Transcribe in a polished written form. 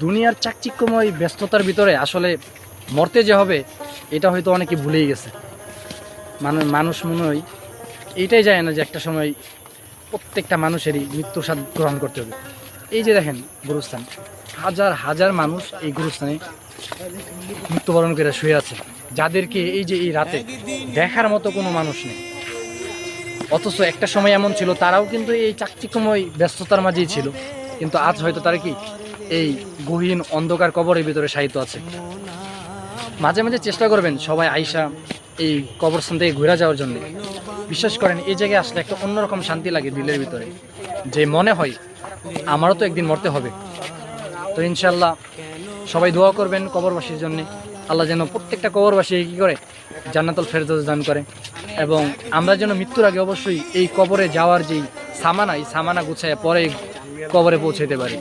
দুনিয়ার চাকচিক্যময় ব্যস্ততার ভিতরে আসলে মরতে যে হবে এটা হয়তো অনেকে ভুলেই গেছে। মানুষ মনে হয় এইটাই যায় না যে একটা সময় প্রত্যেকটা মানুষেরই মৃত্যুর স্বাদ গ্রহণ করতে হবে। এই যে দেখেন গুরুস্থান, হাজার হাজার মানুষ এই গুরুস্থানে মৃত্যুবরণ করে শুয়ে আছে, যাদেরকে এই যে এই রাতে দেখার মতো কোনো মানুষ নেই। অথচ একটা সময় এমন ছিল তারাও কিন্তু এই চাকচিক্যময় ব্যস্ততার মাঝেই ছিল, কিন্তু আজ হয়তো তারা কি এই গহীন অন্ধকার কবরের ভিতরে শায়িত আছে। মাঝে মাঝে চেষ্টা করবেন সবাই আইসা এই কবরস্থান থেকে ঘুরে যাওয়ার জন্য। বিশ্বাস করেন এই জায়গায় আসলে একটা অন্যরকম শান্তি লাগে দিলের ভিতরে, যে মনে হয় আমারও তো একদিন মরতে হবে। তো ইনশাল্লাহ সবাই দোয়া করবেন কবরবাসীর জন্য, আল্লাহ যেন প্রত্যেকটা কবরবাসী কী করে জান্নাতুল ফেরদৌস দান করে, এবং আমরা যেন মৃত্যুর আগে অবশ্যই এই কবরে যাওয়ার যেই সামানা, এই সামানা গুছায় পরে কবরে পৌঁছাইতে পারি।